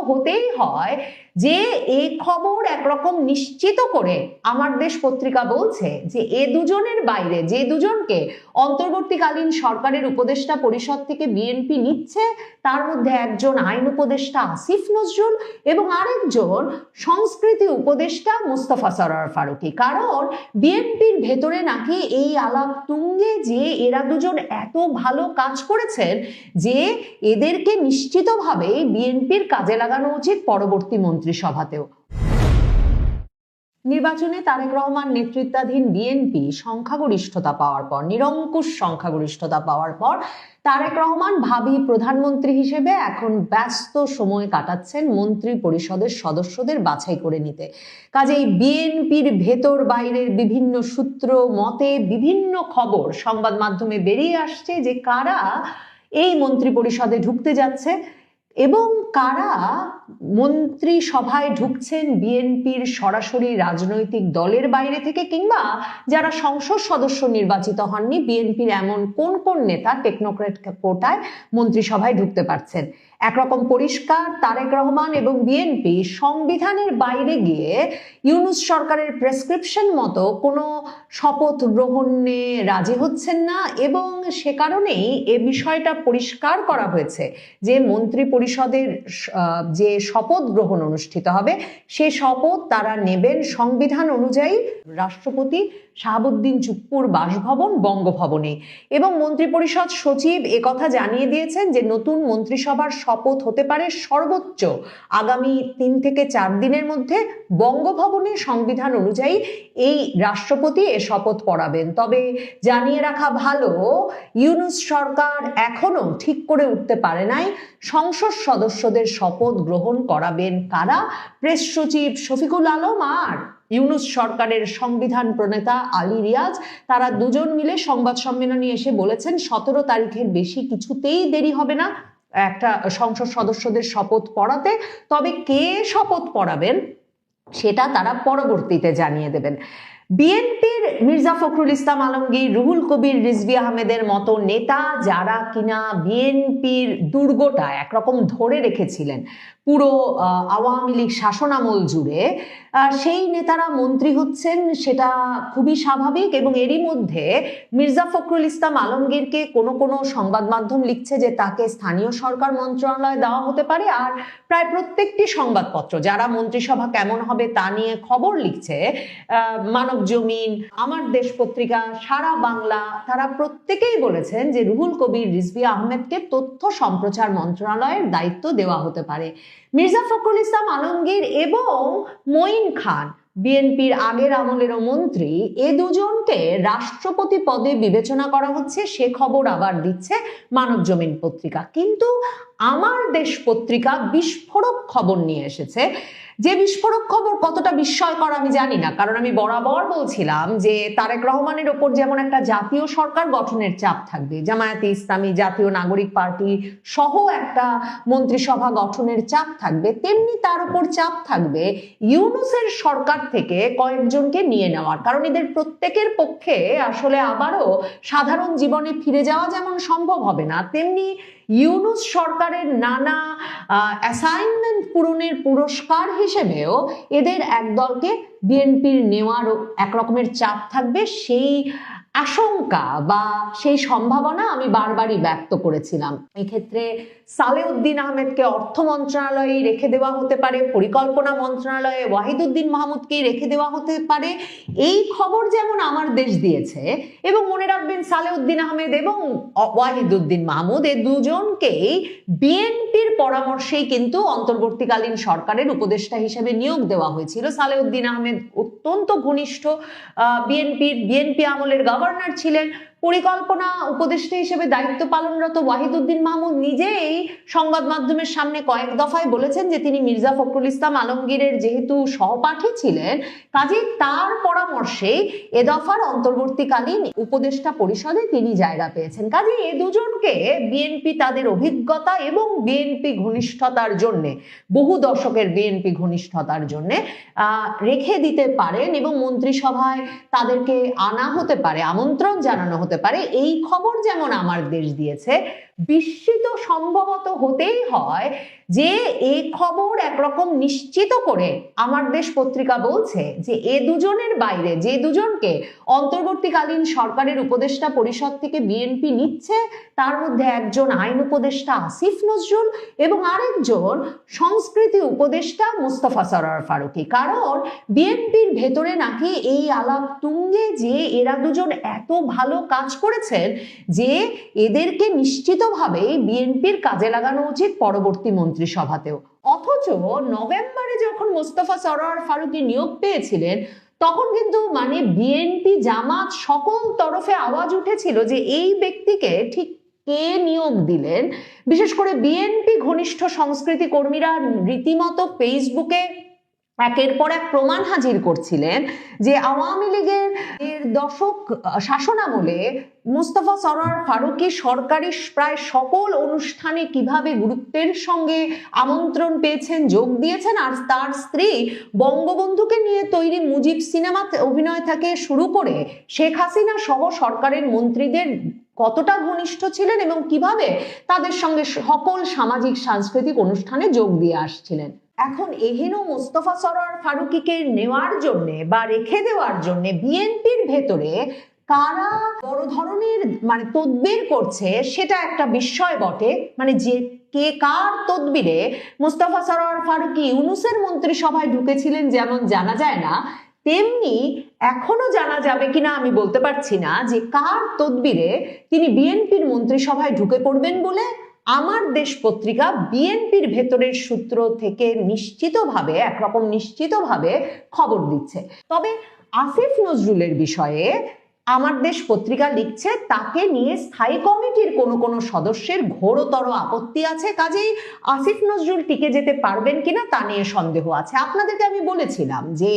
হতেই হয় যে এই খবর একরকম নিশ্চিত করে আমার দেশ পত্রিকা বলছে যে এ দুজনের বাইরে যে দুজনকে অন্তর্বর্তীকালীন সরকারের উপদেষ্টা পরিষদ থেকে বিএনপি নিচ্ছে, তার মধ্যে একজন আইন উপদেষ্টা আসিফ নজরুল এবং আরেকজন সংস্কৃতি উপদেষ্টা মোস্তফা সরোয়ার ফারুকী। কারণ বিএনপির ভেতরে নাকি এই আলাপ তুঙ্গে যে এরা দুজন এত ভালো কাজ করেছেন যে এদেরকে নিশ্চিতভাবে বিএনপির কাজে লাগানো উচিত পরবর্তী মন্ত্রিসভাতেও। নির্বাচনে তারেক রহমান নেতৃত্বাধীন বিএনপি সংখ্যাগরিষ্ঠতা পাওয়ার পর, নিরঙ্কুশ সংখ্যাগরিষ্ঠতা পাওয়ার পর তারেক রহমান ভাবী প্রধানমন্ত্রী হিসেবে এখন ব্যস্ত সময় কাটাচ্ছেন মন্ত্রী পরিষদের সদস্যদের বাছাই করে নিতে। কাজেই বিএনপির ভেতর বাইরের বিভিন্ন সূত্র মতে বিভিন্ন খবর সংবাদ মাধ্যমে বেরিয়ে আসছে যে কারা এই মন্ত্রী পরিষদে ঢুকতে যাচ্ছে এবং কারা মন্ত্রিসভায় ঢুকছেন বিএনপির সরাসরি রাজনৈতিক দলের বাইরে থেকে, কিংবা যারা সংসদ সদস্য নির্বাচিত হননি বিএনপির এমন কোন কোন নেতা টেকনোক্রেট কোটায় মন্ত্রিসভায় ঢুকতে পারছেন। একরকম পরিষ্কার তারেক রহমান এবং বিএনপি সংবিধানের বাইরে গিয়ে ইউনূস সরকারের প্রেসক্রিপশন মতো কোনো শপথ গ্রহণে রাজি হচ্ছেন না এবং সে কারণেই এ বিষয়টা পরিষ্কার করা হয়েছে যে মন্ত্রী পরিষদের যে শপথ গ্রহণ অনুষ্ঠিত হবে সে শপথ তারা নেবেন সংবিধান অনুযায়ী রাষ্ট্রপতি শাহাবুদ্দিন চুপ্পুর বাসভবন বঙ্গভবনে। এবং মন্ত্রিপরিষদ সচিব একথা জানিয়ে দিয়েছেন যে নতুন মন্ত্রিসভার শপথ হতে পারে সর্বোচ্চ আগামী 3 থেকে 4 দিনের মধ্যে বঙ্গভবনে সংবিধান অনুযায়ী এই রাষ্ট্রপতি এ শপথ পড়াবেন। তবে জানিয়ে রাখা ভালো, ইউনূস সরকার এখনো ঠিক করে উঠতে পারে নাই সংসদ সদস্যদের শপথ গ্রহণ করাবেন কারা। প্রেস সচিব শফিকুল আলম আর ইউনূস সরকারের সংবিধান প্রণেতা আলী রিয়াজ তারা দুজন মিলে সংবাদ সম্মেলনে এসে বলেছেন 17 তারিখের বেশি কিছুতেই দেরি হবে না একটা সংসদ সদস্যদের শপথ পড়াতে। তবে কে শপথ পড়াবেন সেটা তারা পরবর্তীতে জানিয়ে দেবেন। বিএনপির মির্জা ফখরুল ইসলাম আলমগীর, রুহুল কবির রিজভী আহমেদের মতো নেতা যারা কিনা বিএনপির দুর্গটা একরকম ধরে রেখেছিলেন পুরো আওয়ামী লীগ শাসনামল জুড়ে, সেই নেতারা মন্ত্রী হচ্ছেন সেটা খুবই স্বাভাবিক। এবং এরই মধ্যে মির্জা ফখরুল ইসলাম আলমগীরকে কোনো কোনো সংবাদ মাধ্যম লিখছে যে তাকে স্থানীয় সরকার মন্ত্রণালয় দেওয়া হতে পারে। আর প্রায় প্রত্যেকটি সংবাদপত্র যারা মন্ত্রিসভা কেমন হবে তা নিয়ে খবর লিখছে, মানব জমিন, আমার দেশ পত্রিকা, সারা বাংলা, তারা প্রত্যেকেই বলেছেন যে রুহুল কবির রিজভী আহমেদকে তথ্য সম্প্রচার মন্ত্রণালয়ের দায়িত্ব দেওয়া হতে পারে। মির্জা ফখরুল ইসলাম আলমগীর এবং মঈন খান, বিএনপির আগের আমলেরও মন্ত্রী, এ দুজনকে রাষ্ট্রপতি পদে বিবেচনা করা হচ্ছে সে খবর আবার দিচ্ছে মানব জমিন পত্রিকা। কিন্তু আমার দেশ পত্রিকা বিস্ফোরক খবর নিয়ে এসেছে। যে বিস্ফোরক খবর কতটা বিস্ময়কর আমি জানি না, কারণ আমি বরাবর বলছিলাম যে তারেক রহমানের ওপর যেমন একটা জাতীয় সরকার গঠনের চাপ থাকবে, জামায়াতে ইসলামী, জাতীয় নাগরিক পার্টি সহ একটা মন্ত্রিসভা গঠনের চাপ থাকবে, তেমনি তার উপর চাপ থাকবে ইউনূসের সরকার থেকে কয়েকজনকে নিয়ে নেওয়ার। কারণ এদের প্রত্যেকের পক্ষে আসলে আবারও সাধারণ জীবনে ফিরে যাওয়া যেমন সম্ভব হবে না, তেমনি ইউনূস সরকারের নানা অ্যাসাইনমেন্ট পূরণের পুরস্কার হিসেবেও এদের একদলকে বিএনপির নেওয়ার একরকমের চাপ থাকবে। সেই আশঙ্কা বা সেই সম্ভাবনা আমি বারবারই ব্যক্ত করেছিলাম। এক্ষেত্রে সালেউদ্দিন আহমেদকে অর্থ মন্ত্রণালয়ে রেখে দেওয়া হতে পারে, পরিকল্পনা মন্ত্রণালয়ে ওয়াহিদুদ্দিন মাহমুদকেই রেখে দেওয়া হতে পারে, এই খবর যেমন আমার দেশ দিয়েছে। এবং মনে রাখবেন সালেউদ্দিন আহমেদ এবং ওয়াহিদুদ্দিন মাহমুদ এ দুজনকেই বিএনপির পরামর্শেই কিন্তু অন্তর্বর্তীকালীন সরকারের উপদেষ্টা হিসেবে নিয়োগ দেওয়া হয়েছিল। সালেউদ্দিন আহমেদ অত্যন্ত ঘনিষ্ঠ বিএনপি আমলের গভর্নর ছিলেন। পরিকল্পনা উপদেষ্টা হিসেবে দায়িত্ব পালনরত ওয়াহিদুদ্দিন মাহমুদ নিজেই সংবাদ মাধ্যমের সামনে কয়েক দফায় বলেছেন যে তিনি মির্জা ফখরুল ইসলাম আলমগীরের যেহেতু সহপাঠী ছিলেন, কাজেই তার পরামর্শে এ দফার অন্তর্বর্তীকালীন উপদেষ্টা পরিষদে তিনি জায়গা পেয়েছেন। কাজেই এ দুজনকে বিএনপি তাদের অভিজ্ঞতা এবং বিএনপি ঘনিষ্ঠতার জন্য, বহু দশকের বিএনপি ঘনিষ্ঠতার জন্য রেখে দিতে পারেন এবং মন্ত্রিসভায় তাদেরকে আনা হতে পারে, আমন্ত্রণ জানানো হতে পারে। এই খবর যেমন আমার দেশ দিয়েছে, বিস্মিত সম্ভবত হতেই হয় যে এই খবর একরকম নিশ্চিত করে আমার দেশ পত্রিকা বলছে যে এ দুজনের বাইরে যে দুজনকে অন্তর্বর্তীকালীন সরকারের উপদেষ্টা পরিষদ থেকে বিএনপি নিচ্ছে, তার মধ্যে একজন আইন উপদেষ্টা আসিফ নজরুল এবং আরেকজন সংস্কৃতি উপদেষ্টা মোস্তফা সরোয়ার ফারুকী। কারণ বিএনপির ভেতরে নাকি এই আলাপ তুঙ্গে যে এরা দুজন এত ভালো কাজ করেছেন যে এদেরকে নিশ্চিতভাবে বিএনপির কাজে লাগানো উচিত পরবর্তী মন্ত্রিসভাতেও। অথচ নভেম্বরে যখন মোস্তফা সরোয়ার ফারুকী নিয়োগ পেয়েছিলেন তখন কিন্তু মানে বিএনপি জামাত সকল তরফে আওয়াজ উঠেছিল যে এই ব্যক্তিকে ঠিক কে নিয়োগ দিলেন। বিশেষ করে বিএনপি ঘনিষ্ঠ সংস্কৃতি কর্মীরা রীতিমতো ফেসবুকে একের পর এক প্রমাণ হাজির করছিলেন যে আওয়ামী লীগের দশক শাসনামলে মোস্তফা সরোয়ার ফারুকী সরকারি প্রায় সকল অনুষ্ঠানে কিভাবে গুরুত্বের সঙ্গে আমন্ত্রণ পেয়েছেন, যোগ দিয়েছেন, আর তার স্ত্রী বঙ্গবন্ধুকে নিয়ে তৈরি মুজিব সিনেমাতে অভিনয় থেকে শুরু করে শেখ হাসিনা সহ সরকারের মন্ত্রীদের কতটা ঘনিষ্ঠ ছিলেন এবং কিভাবে তাদের সঙ্গে সকল সামাজিক সাংস্কৃতিক অনুষ্ঠানে যোগ দিয়ে আসছিলেন। এখন এহেন মোস্তফা সরোয়ার ফারুকীকে নেওয়ার জন্য বা রেখে দেওয়ার জন্য বিএনপির ভেতরে কারা বড় ধরনের মানে তদবির করছে সেটা একটা বিস্ময় বটে। মানে যে কে কার তদবিরে মোস্তফা সরোয়ার ফারুকী ইউনূসের মন্ত্রিসভায় ঢুকেছিলেন যেমন জানা যায় না, তেমনি এখনো জানা যাবে কিনা আমি বলতে পারছি না যে কার তদবিরে তিনি বিএনপির মন্ত্রিসভায় ঢুকে পড়বেন বলে আমার দেশ পত্রিকা বিএনপির ভেতরের সূত্র থেকে নিশ্চিতভাবে একরকম নিশ্চিতভাবে খবর দিচ্ছে। তবে আসিফ নজরুলের বিষয়ে আমার দেশ পত্রিকা লিখছে তাকে নিয়ে স্থায়ী কমিটির কোনো সদস্যের ঘোরতর আপত্তি আছে, কাজেই আসিফ নজরুল টিকে যেতে পারবেন কিনা তা নিয়ে সন্দেহ আছে। আপনাদেরকে আমি বলেছিলাম যে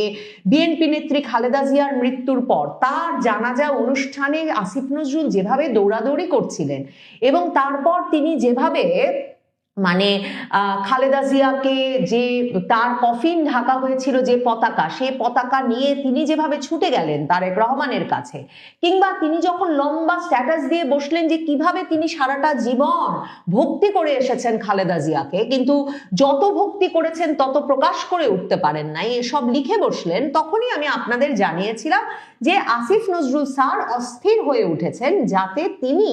বিএনপি নেত্রী খালেদা জিয়ার মৃত্যুর পর তার জানাজা অনুষ্ঠানে আসিফ নজরুল যেভাবে দৌড়াদৌড়ি করছিলেন এবং তারপর তিনি যেভাবে মানে খালেদা জিয়াকে যে তার কফিন ঢাকা হয়েছিল যে পতাকা, সেই পতাকা নিয়ে তিনি যেভাবে ছুটে গেলেন তারেক রহমানের কাছে, কিংবা তিনি যখন লম্বা স্ট্যাটাস দিয়ে বসলেন যে কিভাবে তিনি সারাটা জীবন ভক্তি করে এসেছেন খালেদা জিয়াকে, কিন্তু যত ভক্তি করেছেন তত প্রকাশ করে উঠতে পারেন নাই, এসব লিখে বসলেন, তখনই আমি আপনাদের জানিয়েছিলাম যে আসিফ নজরুল স্যার অস্থির হয়ে উঠেছেন যাতে তিনি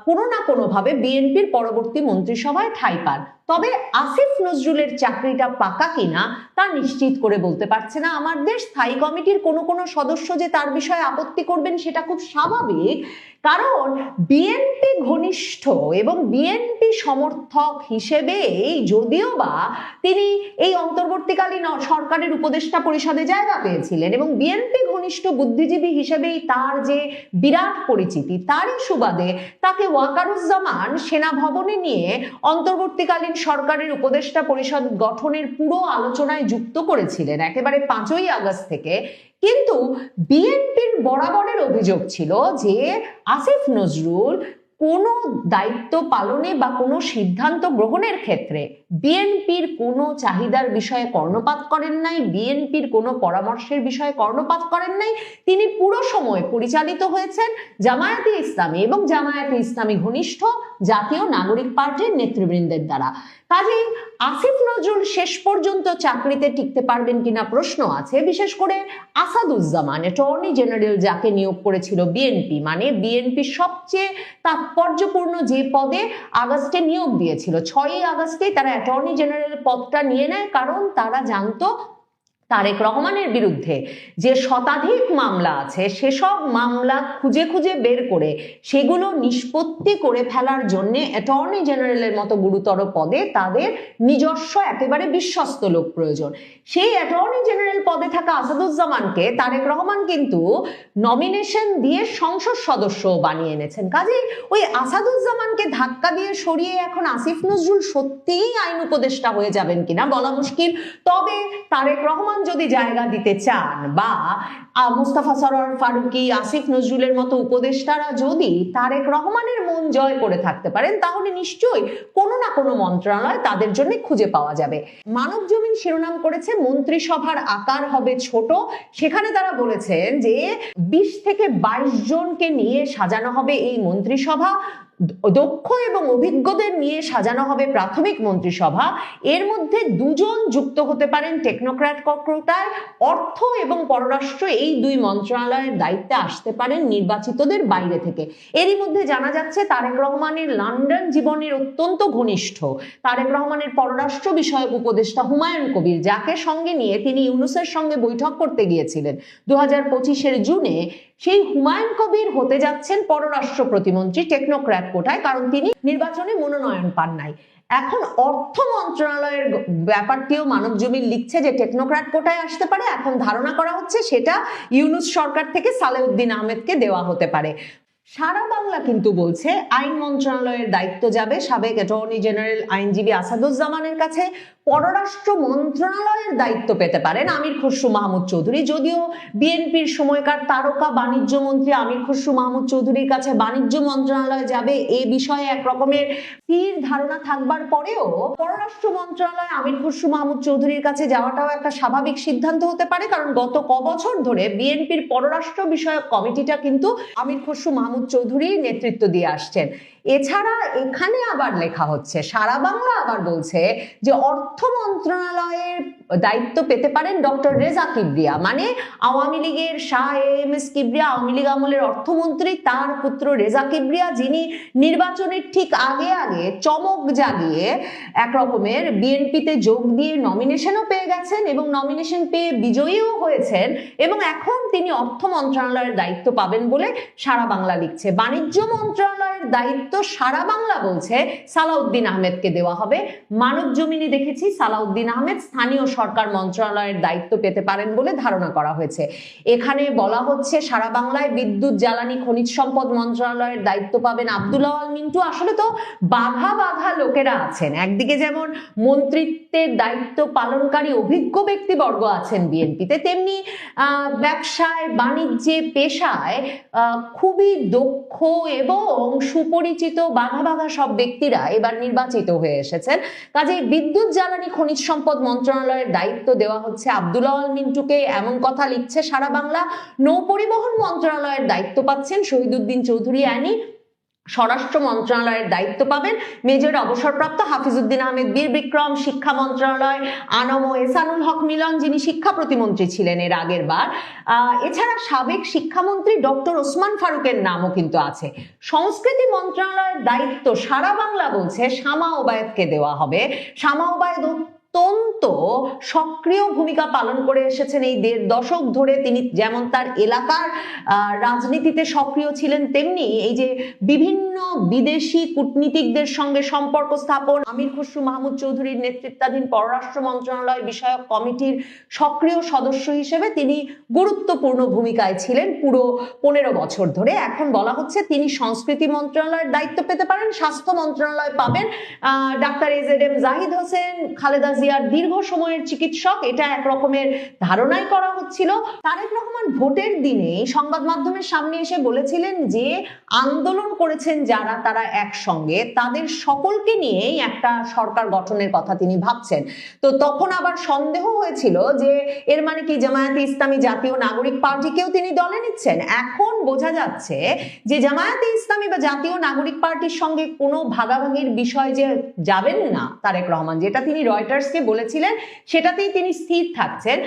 কোনো না কোনোভাবে বিএনপির পরবর্তী মন্ত্রিসভায় ঠাঁই পান। তবে আসিফ নজরুলের চাকরিটা পাকা কিনা তা নিশ্চিত করে বলতে পারছে না আমার দেশ। স্থায়ী কমিটির কোনো সদস্য যে তার বিষয়ে আপত্তি করবেন সেটা খুব স্বাভাবিক, কারণ বিএনপি ঘনিষ্ঠ এবং বিএনপি সমর্থক হিসেবেই যদিও বা তিনি এই অন্তর্বর্তীকালীন সরকারের উপদেষ্টা পরিষদে জায়গা পেয়েছিলেন এবং বিএনপি ঘনিষ্ঠ বুদ্ধিজীবী হিসেবেই তার যে বিরাট পরিচিতি, তারই সুবাদে তাকে ওয়াকারুজ্জামান সেনা ভবনে নিয়ে অন্তর্বর্তীকালীন সরকারের উপদেষ্টা পরিষদ গঠনের পুরো আলোচনায় যুক্ত করেছিলেন একেবারে 5ই আগস্ট থেকে। কিন্তু বিএনপির বরাবরের অভিযোগ ছিল যে আসিফ নজরুল কোনো দায়িত্ব পালনে বা কোনো সিদ্ধান্ত গ্রহণের ক্ষেত্রে বিএনপির কোনো চাহিদার বিষয়ে কর্ণপাত করেন নাই, বিএনপির কোনো পরামর্শের বিষয়ে কর্ণপাত করেন নাই। তিনি পুরো সময় পরিচালিত হয়েছেন জামায়াতে ইসলামী এবং জামায়াতে ইসলামী ঘনিষ্ঠ জাতীয় নাগরিক পার্টির নেতৃবৃন্দের দ্বারা। কাজেই আসিফ নজরুল শেষ পর্যন্ত চাকরিতে টিকতে পারবেন কিনা প্রশ্ন আছে। বিশেষ করে আসাদুজ্জামান অ্যাটর্নি জেনারেল যাকে নিয়োগ করেছিল বিএনপি, মানে বিএনপি সবচেয়ে তাৎপর্যপূর্ণ যে পদে আগস্টে নিয়োগ দিয়েছিল, 6ই আগস্টে তারা অ্যাটর্নি জেনারেল পদটা নিয়ে নেয়, কারণ তারা জানতো তারেক রহমানের বিরুদ্ধে যে শতাধিক মামলা আছে সেসব মামলা খুঁজে খুঁজে বের করে সেগুলো নিষ্পত্তি করে ফেলার জন্য অ্যাটর্নি জেনারেলের মতো গুরুতর পদে তাদের নিজস্ব একেবারে বিশ্বস্ত লোক প্রয়োজন। সেই অ্যাটর্নি জেনারেল পদে থাকা আসাদুজ্জামানকে তারেক রহমান কিন্তু নমিনেশন দিয়ে সংসদ সদস্য বানিয়ে এনেছেন। কাজেই ওই আসাদুজ্জামানকে ধাক্কা দিয়ে সরিয়ে এখন আসিফ নজরুল সত্যিই আইন উপদেষ্টা হয়ে যাবেন কিনা বলা মুশকিল। তবে তারেক রহমান যদি জায়গা দিতে চান বা মোস্তফা সরোয়ার ফারুকী, আসিফ নজরুলের মতো উপদেষ্টারা যদি তারেক রহমানের মন জয় করে থাকতে পারেন তাহলে নিশ্চয়ই কোনো না কোনো মন্ত্রণালয় তাদের জন্য খুঁজে পাওয়া যাবে। মানবজমিন শিরোনাম করেছে মন্ত্রিসভার আকার হবে ছোট। সেখানে তারা বলেছেন যে 20 থেকে 22 জনকে নিয়ে সাজানো হবে এই মন্ত্রিসভা। দক্ষ এবং অভিজ্ঞদের নিয়ে সাজানো হবে প্রাথমিক মন্ত্রিসভা। এর মধ্যে দুজন যুক্ত হতে পারেন টেকনোক্র্যাট কোটায়, অর্থ এবং পররাষ্ট্র এই দুই মন্ত্রণালয়ের দায়িত্বে আসতে পারেন নির্বাচিতদের বাইরে থেকে। এরই মধ্যে জানা যাচ্ছে তারেক রহমানের লন্ডন জীবনের অত্যন্ত ঘনিষ্ঠ তারেক রহমানের পররাষ্ট্র বিষয়ক উপদেষ্টা হুমায়ুন কবির, যাকে সঙ্গে নিয়ে তিনি ইউনূসের সঙ্গে বৈঠক করতে গিয়েছিলেন 2025-এর জুনে, সেই হুমায়ুন কবির হতে যাচ্ছেন পররাষ্ট্র প্রতিমন্ত্রী টেকনোক্র্যাট কোটায়, কারণ তিনি নির্বাচনে মনোনয়ন পান নাই। এখন অর্থ মন্ত্রণালয়ের ব্যাপারটিও মানবজমিন লিখছে যে টেকনোক্র্যাট কোটায় আসতে পারে। এখন ধারণা করা হচ্ছে সেটা ইউনূস সরকার থেকে সালেউদ্দিন আহমেদকে দেওয়া হতে পারে। সারা বাংলা কিন্তু বলছে আইন মন্ত্রণালয়ের দায়িত্ব যাবে সাবেক অ্যাটর্নি জেনারেল আইনজীবী আসাদুজ্জামানের কাছে। পররাষ্ট্র মন্ত্রণালয়ের দায়িত্ব পেতে পারেন আমির খসরু মাহমুদ চৌধুরী। যদিও বিএনপির সময়কার তারকা বাণিজ্য মন্ত্রী আমির খসরু মাহমুদ চৌধুরীর কাছে বাণিজ্য মন্ত্রণালয় যাবে এ বিষয়ে এক রকমের স্থির ধারণা থাকবার পরেও পররাষ্ট্র মন্ত্রণালয় আমির খসরু মাহমুদ চৌধুরীর কাছে যাওয়াটাও একটা স্বাভাবিক সিদ্ধান্ত হতে পারে, কারণ গত কবছর ধরে বিএনপির পররাষ্ট্র বিষয়ক কমিটিটা কিন্তু আমির খসরু মাহমুদ চৌধুরী নেতৃত্ব দিয়ে আসছেন। এছাড়া এখানে আবার লেখা হচ্ছে, সারা বাংলা আবার বলছে যে অর্থ মন্ত্রণালয়ের দায়িত্ব পেতে পারেন ডক্টর রেজা কিবরিয়া, মানে আওয়ামী লীগের শাহ এম.এস কিবরিয়া, আওয়ামী লীগ আমলের অর্থমন্ত্রী, তার পুত্র রেজা কিবরিয়া, যিনি নির্বাচনের ঠিক আগে আগে চমক জাগিয়ে এক রকমের বিএনপিতে যোগ দিয়ে নমিনেশনও পেয়ে গেছেন এবং নমিনেশন পেয়ে বিজয়ীও হয়েছেন, এবং এখন তিনি অর্থ মন্ত্রণালয়ের দায়িত্ব পাবেন বলে সারা বাংলা লিখছে। বাণিজ্য মন্ত্রণালয়ের দায়িত্ব সারা বাংলা বলছে সালাউদ্দিন আহমেদকে দেওয়া হবে। মানবজমিনে দেখেছি সালাউদ্দিন আহমেদ স্থানীয় সরকার মন্ত্রণালয়ের দায়িত্ব পেতে পারেন বলে ধারণা করা হয়েছে। এখানে বলা হচ্ছে সারা বাংলায় বিদ্যুৎ জ্বালানি খনিজ সম্পদ মন্ত্রণালয়ের দায়িত্ব পাবেন আব্দুল আওয়াল মিন্টু। আসলে তো বাঘা বাঘা লোকেরা আছেন, একদিকে যেমন মন্ত্রিত্বের দায়িত্ব পালনকারী অভিজ্ঞ ব্যক্তিবর্গ আছেন বিএনপিতে, তেমনি ব্যবসায় বাণিজ্যে পেশায় খুবই দক্ষ এবং সুপরিচিত বাঘা বাঘা সব ব্যক্তিরা এবার নির্বাচিত হয়ে এসেছেন। কাজেই বিদ্যুৎ জ্বালানি খনিজ সম্পদ মন্ত্রণালয়ের দায়িত্ব দেওয়া হচ্ছে আব্দুল আওয়াল মিন্টুকে, এমন কথা লিখছে সারা বাংলা। নৌ পরিবহন মন্ত্রণালয়ের দায়িত্ব পাচ্ছেন শহীদুদ্দিন চৌধুরী অ্যানি। স্বরাষ্ট্র মন্ত্রণালয়ের দায়িত্ব পাবেন মেজর অবসরপ্রাপ্ত হাফিজউদ্দিন আহমেদ বীর বিক্রম। শিক্ষা মন্ত্রণালয় আনম ও এসানুল হক মিলন, যিনি শিক্ষা প্রতিমন্ত্রী ছিলেন এর আগের বার। এছাড়া সাবেক শিক্ষামন্ত্রী ডক্টর ওসমান ফারুকের নামও কিন্তু আছে। সংস্কৃতি মন্ত্রণালয়ের দায়িত্ব সারা বাংলা বলছে শামা ওবায়েদকে দেওয়া হবে। শামা ওবায়েদ অত্যন্ত সক্রিয় ভূমিকা পালন করে এসেছেন এই ১.৫ দশক ধরে। তিনি যেমন তার এলাকার রাজনীতিতে সক্রিয় ছিলেন, তেমনি এই যে বিভিন্ন বিদেশি কূটনীতিকদের সঙ্গে সম্পর্ক স্থাপন, আমির খসরু মাহমুদ চৌধুরীর নেতৃত্বাধীন পররাষ্ট্র মন্ত্রণালয় বিষয়ক কমিটির সক্রিয় সদস্য হিসেবে তিনি গুরুত্বপূর্ণ ভূমিকায় ছিলেন পুরো ১৫ বছর ধরে। এখন বলা হচ্ছে তিনি সংস্কৃতি মন্ত্রণালয়ের দায়িত্ব পেতে পারেন। স্বাস্থ্য মন্ত্রণালয় পাবেন ডাক্তার এজেড.এম জাহিদ হোসেন, খালেদা জিয়ার দীর্ঘ সময়ের চিকিৎসক, এটা এক রকমের ধারণাই করা হচ্ছিল। তারেক রহমান ভোটের দিনে সংবাদ মাধ্যমের সামনে এসে বলেছিলেন যে আন্দোলন করেছেন যারা, তারা একসঙ্গে, তাদের সকলকে নিয়েই একটা সরকার গঠনের কথা তিনি ভাবছেন। তো তখন আবার সন্দেহ হয়েছিল যে এর মানে কি জামায়াতে ইসলামী জাতীয় নাগরিক পার্টিকেও তিনি দলে নিচ্ছেন। এখন বোঝা যাচ্ছে যে জামায়াতে ইসলামী বা জাতীয় নাগরিক পার্টির সঙ্গে কোনো ভাগাভাগির বিষয় যে যাবেন না তারেক রহমান, যেটা তিনি রয়টার্সকে বলেছিলেন, সেটাতেই তিনি স্থির থাকছেন।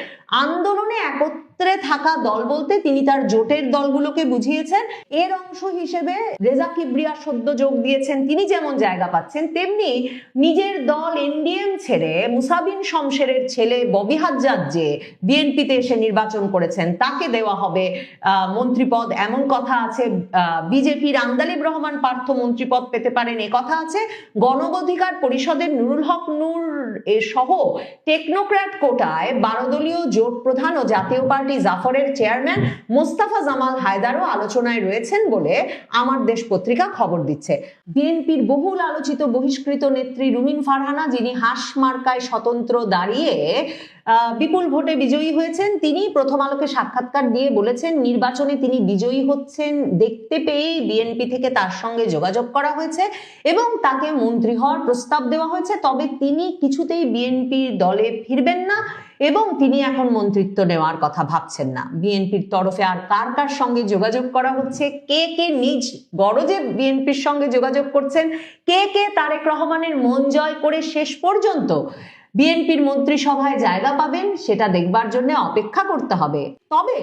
আন্দোলনে একত্রে থাকা দল বলতে তিনি তার জোটের দলগুলোকে বুঝিয়েছেন। এর অংশ হিসেবে রেজা কিবরিয়া সদ্য যোগ দিয়েছেন, তিনি যেমন জায়গা পাচ্ছেন, তেমনি নিজের দল এনডিএম ছেড়ে মুসাবিন শমশেরের ছেলে ববি হাজ্জাজ যে বিএনপিতে এসে নির্বাচন করেছেন, তাকে দেওয়া হবে মন্ত্রীপদ, এমন কথা আছে। বিজেপির আন্দালিব রহমান পার্থ মন্ত্রীপদ পেতে পারেন, এ কথা আছে। গণ অধিকার পরিষদের নুরুল হক নূর সহ টেকনোক্র্যাট কোটায় 12 দলীয় জোট প্রধান ও জাতীয় পার্টি জাফরের চেয়ারম্যান মোস্তাফা জামাল হায়দারও আলোচনায় রয়েছেন বলে আমার দেশ পত্রিকা খবর দিচ্ছে। বিএনপির বহুল আলোচিত বহিষ্কৃত নেত্রী রুমিন ফারহানা, যিনি হাঁস মার্কায় স্বতন্ত্র দাঁড়িয়ে বিপুল ভোটে বিজয়ী হয়েছেন, তিনি প্রথম আলোকে সাক্ষাৎকার দিয়ে বলেছেন নির্বাচনে তিনি বিজয়ী হচ্ছেন দেখতে পেয়েই বিএনপি থেকে তার সঙ্গে যোগাযোগ করা হয়েছে এবং তাকে মন্ত্রী হওয়ার প্রস্তাব দেওয়া হয়েছে, তবে তিনি কিছুতেই বিএনপির দলে ফিরবেন না। এবং তিনি এখন মন্ত্রিত্ব নেওয়ার কথা ভাবছেন না। বিএনপির তরফে আর কার কার সঙ্গে যোগাযোগ করা হচ্ছে, কে কে নিজ গরজে বিএনপির সঙ্গে যোগাযোগ করছেন, কে কে তারেক রহমানের মন জয় করে শেষ পর্যন্ত বিএনপির মন্ত্রিসভায় জায়গা পাবেন, সেটা দেখবার জন্য অপেক্ষা করতে হবে। তবে